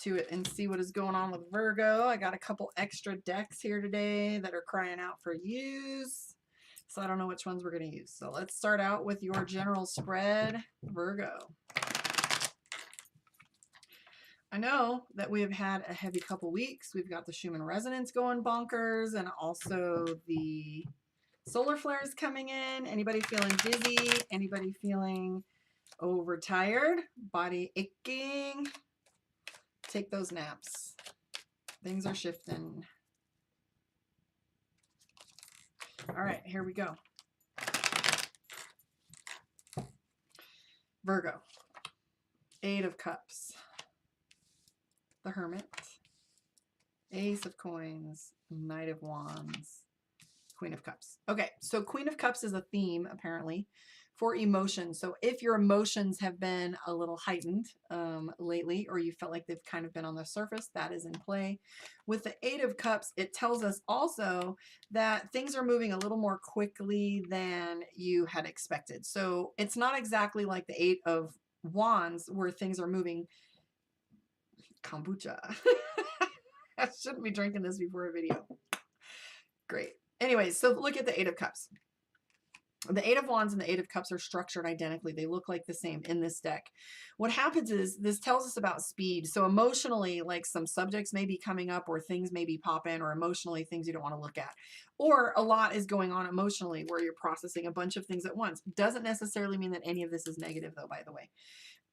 to it and see what is going on with Virgo. I got a couple extra decks here today that are crying out for use. So I don't know which ones we're going to use. So let's start out with your general spread, Virgo. I know that we have had a heavy couple weeks. We've got the Schumann resonance going bonkers, and also the solar flares coming in. Anybody feeling dizzy? Anybody feeling overtired? Body aching? Take those naps. Things are shifting. All right, here we go. Virgo. 8 of Cups. The Hermit. Ace of Coins. Knight of Wands. Queen of Cups. Okay, so Queen of Cups is a theme, apparently, for emotions. So if your emotions have been a little heightened lately, or you felt like they've kind of been on the surface, that is in play. With the 8 of Cups, it tells us also that things are moving a little more quickly than you had expected. So it's not exactly like the 8 of Wands where things are moving. Kombucha. I shouldn't be drinking this before a video. Great. Anyways, so look at the 8 of Cups. The 8 of Wands and the 8 of Cups are structured identically. They look like the same in this deck. What happens is this tells us about speed. So emotionally, like some subjects may be coming up or things may be popping, or emotionally things you don't want to look at. Or a lot is going on emotionally where you're processing a bunch of things at once. Doesn't necessarily mean that any of this is negative though, by the way.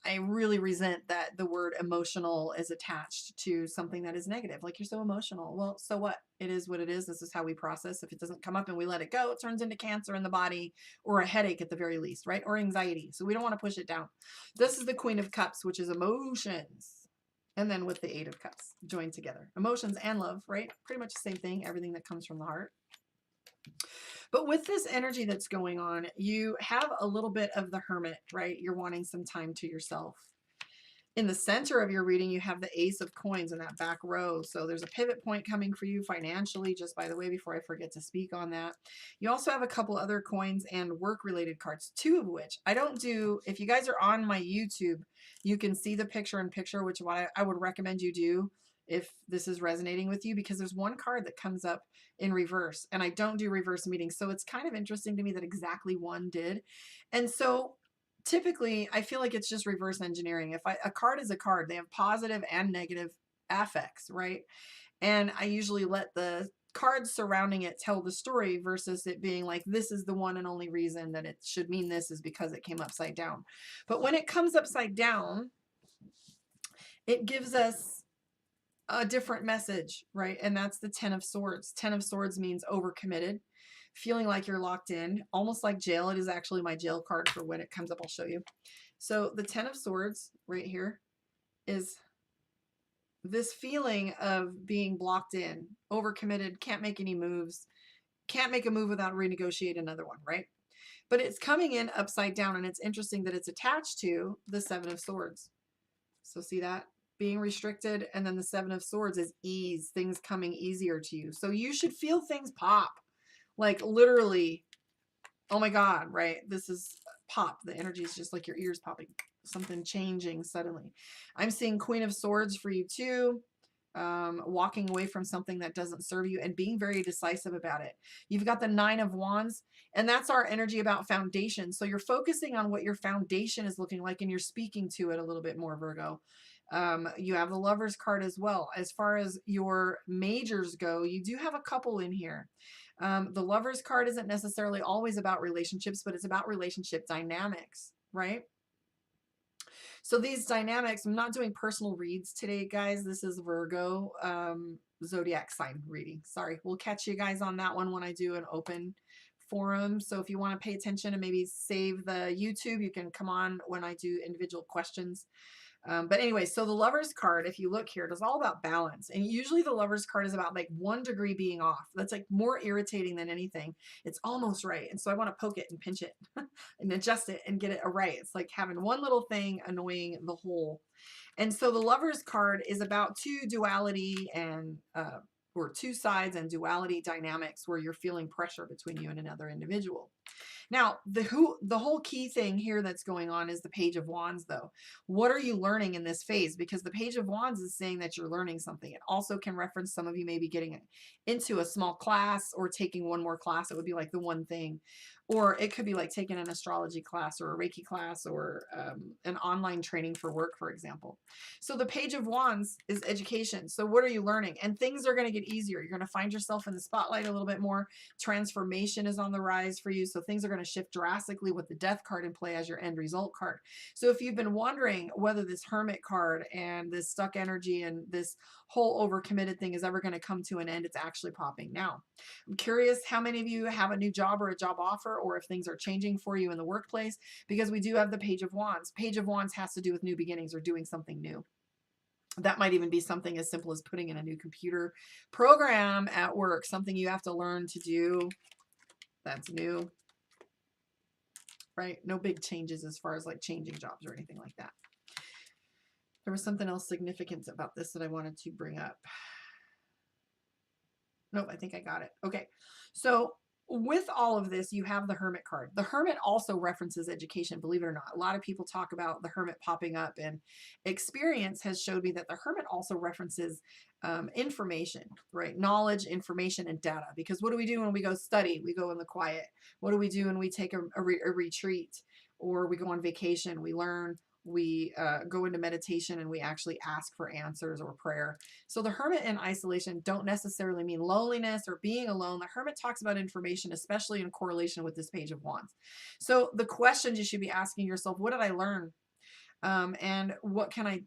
I really resent that the word emotional is attached to something that is negative. Like, you're so emotional. Well, so what? It is what it is. This is how we process. If it doesn't come up and we let it go, it turns into cancer in the body, or a headache at the very least, right? Or anxiety. So we don't want to push it down. This is the Queen of Cups, which is emotions. And then with the 8 of Cups joined together. Emotions and love, right? Pretty much the same thing. Everything that comes from the heart. But with this energy that's going on, you have a little bit of the Hermit, right? You're wanting some time to yourself. In the center of your reading, you have the Ace of Coins in that back row. So there's a pivot point coming for you financially, just by the way, before I forget to speak on that. You also have a couple other coins and work-related cards, 2 of which I don't do. If you guys are on my YouTube, you can see the picture-in-picture, which what I would recommend you do if this is resonating with you, because there's one card that comes up in reverse, and I don't do reverse meetings. So it's kind of interesting to me that exactly one did. And so typically I feel like it's just reverse engineering. If a card is a card, they have positive and negative affects, right? And I usually let the cards surrounding it tell the story versus it being like, this is the one and only reason that it should mean this is because it came upside down. But when it comes upside down, it gives us a different message, right? And that's the 10 of Swords. 10 of Swords means overcommitted, feeling like you're locked in, almost like jail. It is actually my jail card for when it comes up. I'll show you. So the 10 of Swords right here is this feeling of being blocked in, overcommitted, can't make any moves, can't make a move without renegotiate another one, right? But it's coming in upside down, and it's interesting that it's attached to the 7 of Swords. So see that? Being restricted, and then the 7 of Swords is ease, things coming easier to you. So you should feel things pop, like literally, oh my God, right? This is pop. The energy is just like your ears popping, something changing suddenly. I'm seeing Queen of Swords for you too. Walking away from something that doesn't serve you and being very decisive about it. You've got the 9 of Wands, and that's our energy about foundation. So you're focusing on what your foundation is looking like, and you're speaking to it a little bit more, Virgo. You have the Lover's card as well. As far as your majors go, you do have a couple in here. The Lover's card isn't necessarily always about relationships, but it's about relationship dynamics, right? So these dynamics, I'm not doing personal reads today, guys. This is Virgo zodiac sign reading. Sorry, we'll catch you guys on that one when I do an open forum. So if you want to pay attention and maybe save the YouTube, you can come on when I do individual questions. But anyway, so the Lover's card, if you look here, it's all about balance. And usually the Lover's card is about like 1 degree being off. That's like more irritating than anything. It's almost right. And so I want to poke it and pinch it and adjust it and get it right. It's like having one little thing annoying the whole. And so the Lover's card is about duality and, or 2 sides and duality dynamics where you're feeling pressure between you and another individual. Now, the whole key thing here that's going on is the Page of Wands, though. What are you learning in this phase? Because the Page of Wands is saying that you're learning something. It also can reference some of you maybe getting into a small class or taking one more class. It would be like the one thing. Or it could be like taking an astrology class or a Reiki class or an online training for work, for example. So the Page of Wands is education. So what are you learning? And things are going to get easier. You're going to find yourself in the spotlight a little bit more. Transformation is on the rise for you. So things are going to shift drastically with the Death card in play as your end result card. So if you've been wondering whether this Hermit card and this stuck energy and this whole overcommitted thing is ever going to come to an end, it's actually popping now. I'm curious how many of you have a new job or a job offer, or if things are changing for you in the workplace, because we do have the Page of Wands. Page of Wands has to do with new beginnings or doing something new. That might even be something as simple as putting in a new computer program at work, something you have to learn to do that's new, right? No big changes as far as like changing jobs or anything like that. There was something else significant about this that I wanted to bring up. Nope, I think I got it. Okay, so with all of this, you have the Hermit card. The Hermit also references education, believe it or not. A lot of people talk about the Hermit popping up, and experience has showed me that the Hermit also references information, right? Knowledge, information, and data. Because what do we do when we go study? We go in the quiet. What do we do when we take a retreat, or we go on vacation? We learn. We go into meditation and we actually ask for answers or prayer. So the Hermit and isolation don't necessarily mean loneliness or being alone. The Hermit talks about information, especially in correlation with this Page of Wands. So the questions you should be asking yourself: what did I learn? And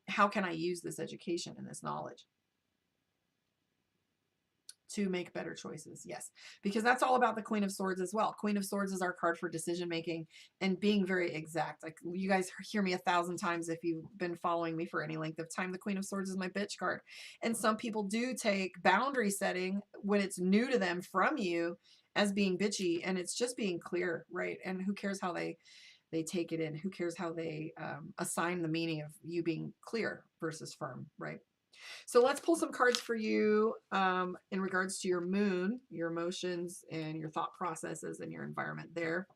how can I use this education and this knowledge to make better choices? Yes, because that's all about the Queen of Swords as well. Queen of Swords is our card for decision making and being very exact. Like, you guys hear me 1,000 times if you've been following me for any length of time. The Queen of Swords is my bitch card. And some people do take boundary setting when it's new to them from you as being bitchy, and it's just being clear, right? And who cares how they take it in? Who cares how they assign the meaning of you being clear versus firm, right? So let's pull some cards for you in regards to your moon, your emotions, and your thought processes and your environment there.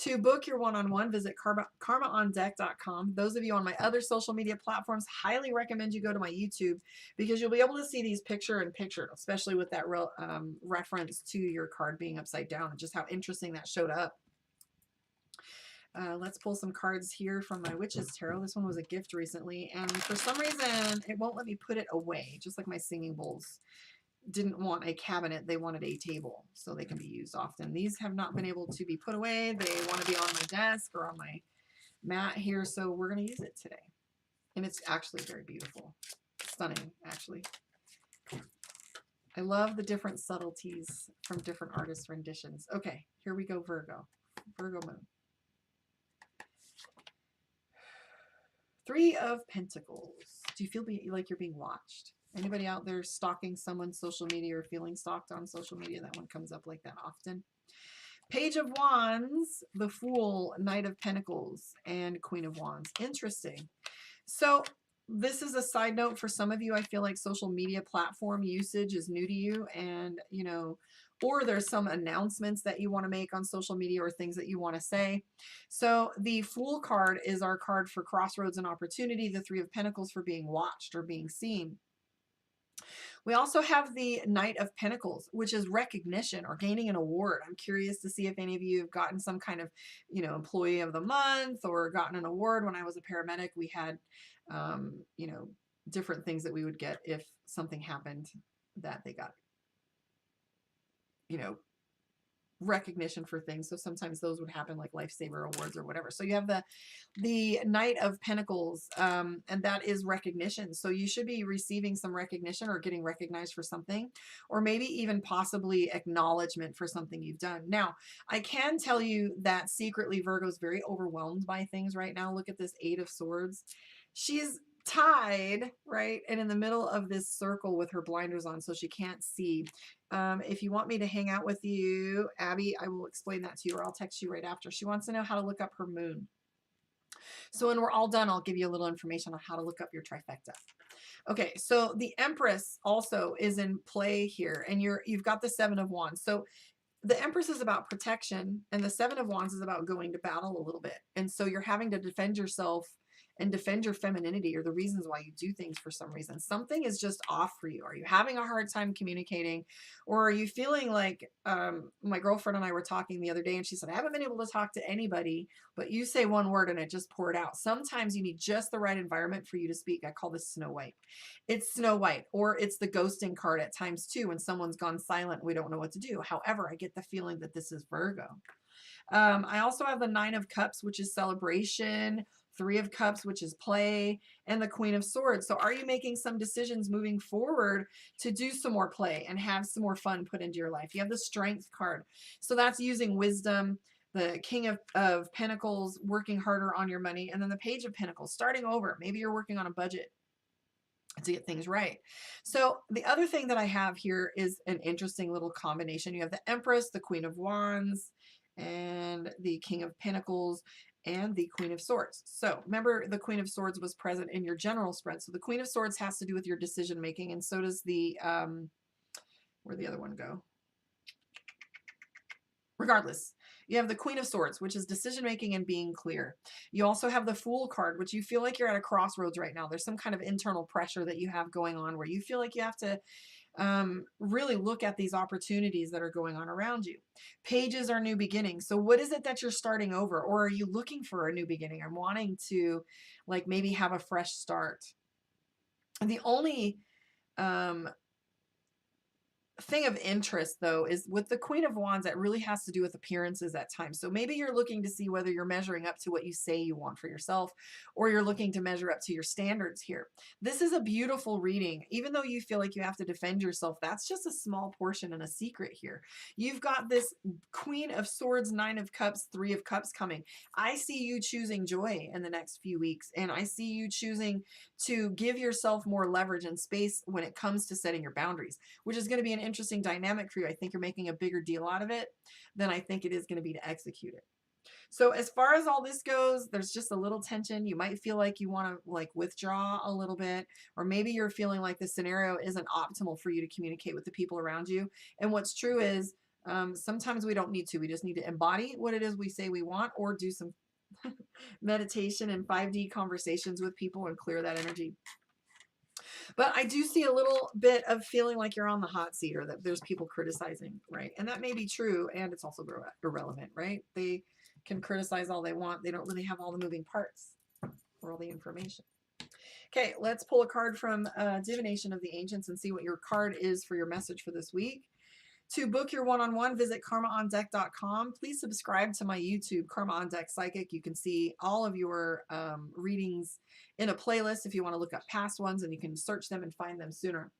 To book your one-on-one, visit karmaondeck.com. Those of you on my other social media platforms, highly recommend you go to my YouTube, because you'll be able to see these picture-in-picture, especially with that reference to your card being upside down and just how interesting that showed up. Let's pull some cards here from my Witch's Tarot. This one was a gift recently, and for some reason, it won't let me put it away, just like my singing bowls didn't want a cabinet. They wanted a table so they can be used often. These have not been able to be put away. They want to be on my desk or on my mat here, so we're going to use it today. And it's actually very beautiful. Stunning, actually. I love the different subtleties from different artist renditions. Okay, here we go, Virgo. Virgo Moon. Three of Pentacles. Do you feel like you're being watched? Anybody out there stalking someone's social media or feeling stalked on social media? That one comes up like that often. Page of Wands, the Fool, Knight of Pentacles, and Queen of Wands. Interesting. So this is a side note for some of you. I feel like social media platform usage is new to you, and or there's some announcements that you want to make on social media or things that you want to say. So the Fool card is our card for crossroads and opportunity. The Three of Pentacles for being watched or being seen. We also have the Knight of Pentacles, which is recognition or gaining an award. I'm curious to see if any of you have gotten some kind of, Employee of the Month or gotten an award. When I was a paramedic, we had, different things that we would get if something happened that they got, recognition for things. So sometimes those would happen, like lifesaver awards or whatever. So you have the Knight of Pentacles, and that is recognition. So you should be receiving some recognition or getting recognized for something, or maybe even possibly acknowledgement for something you've done. Now, I can tell you that secretly Virgo is very overwhelmed by things right now. Look at this Eight of Swords. She's tied, right, and in the middle of this circle with her blinders on, so she can't see. If you want me to hang out with you, Abby, I will explain that to you, or I'll text you right after. She wants to know how to look up her moon. So when we're all done, I'll give you a little information on how to look up your trifecta. Okay, so the Empress also is in play here, and you've got the Seven of Wands. So the Empress is about protection, and the Seven of Wands is about going to battle a little bit. And so you're having to defend yourself and defend your femininity or the reasons why you do things for some reason. Something is just off for you. Are you having a hard time communicating? Or are you feeling like, my girlfriend and I were talking the other day, and she said, I haven't been able to talk to anybody, but you say one word and it just poured out. Sometimes you need just the right environment for you to speak. I call this Snow White. It's Snow White, or it's the ghosting card at times too, when someone's gone silent, we don't know what to do. However, I get the feeling that this is Virgo. I also have the Nine of Cups, which is celebration, Three of Cups, which is play, and the Queen of Swords. So are you making some decisions moving forward to do some more play and have some more fun put into your life? You have the Strength card. So that's using wisdom. The King of Pentacles, working harder on your money. And then the Page of Pentacles, starting over. Maybe you're working on a budget to get things right. So the other thing that I have here is an interesting little combination. You have the Empress, the Queen of Wands, and the King of Pentacles, and the Queen of Swords. So remember, the Queen of Swords was present in your general spread. So the Queen of Swords has to do with your decision making, and so does the where'd the other one go? Regardless, you have the Queen of Swords, which is decision making and being clear. You also have the Fool card, which you feel like you're at a crossroads right now. There's some kind of internal pressure that you have going on where you feel like you have to really look at these opportunities that are going on around you. Pages are new beginnings. So what is it that you're starting over? Or are you looking for a new beginning? I'm wanting to like maybe have a fresh start. And the only thing of interest though is with the Queen of Wands, that really has to do with appearances at times. So maybe you're looking to see whether you're measuring up to what you say you want for yourself, or you're looking to measure up to your standards here. This is a beautiful reading. Even though you feel like you have to defend yourself, that's just a small portion and a secret here. You've got this Queen of Swords, Nine of Cups, Three of Cups coming. I see you choosing joy in the next few weeks, and I see you choosing to give yourself more leverage and space when it comes to setting your boundaries, which is going to be an interesting dynamic for you. I think you're making a bigger deal out of it than I think it is going to be to execute it. So as far as all this goes, there's just a little tension. You might feel like you want to like withdraw a little bit, or maybe you're feeling like the scenario isn't optimal for you to communicate with the people around you. And what's true is sometimes we don't need to. We just need to embody what it is we say we want, or do some meditation and 5D conversations with people and clear that energy. But I do see a little bit of feeling like you're on the hot seat, or that there's people criticizing, right? And that may be true, and it's also irrelevant, right? They can criticize all they want. They don't really have all the moving parts or all the information. Okay, let's pull a card from Divination of the Ancients and see what your card is for your message for this week. To book your one-on-one, visit karmaondeck.com. Please subscribe to my YouTube, Karma on Deck Psychic. You can see all of your readings in a playlist if you want to look up past ones, and you can search them and find them sooner.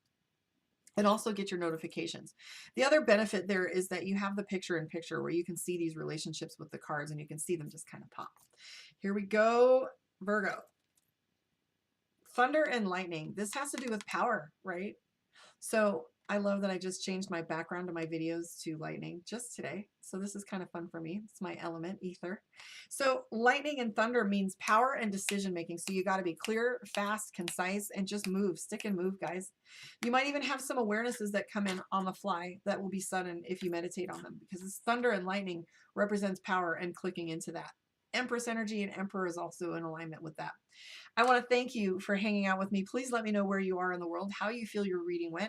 And also get your notifications. The other benefit there is that you have the picture-in-picture where you can see these relationships with the cards, and you can see them just kind of pop. Here we go, Virgo. Thunder and lightning. This has to do with power, right? So I love that I just changed my background to my videos to lightning just today. So this is kind of fun for me. It's my element, ether. So lightning and thunder means power and decision making. So you got to be clear, fast, concise, and just move. Stick and move, guys. You might even have some awarenesses that come in on the fly that will be sudden if you meditate on them, because this thunder and lightning represents power and clicking into that. Empress energy and Emperor is also in alignment with that. I want to thank you for hanging out with me. Please let me know where you are in the world, how you feel your reading went.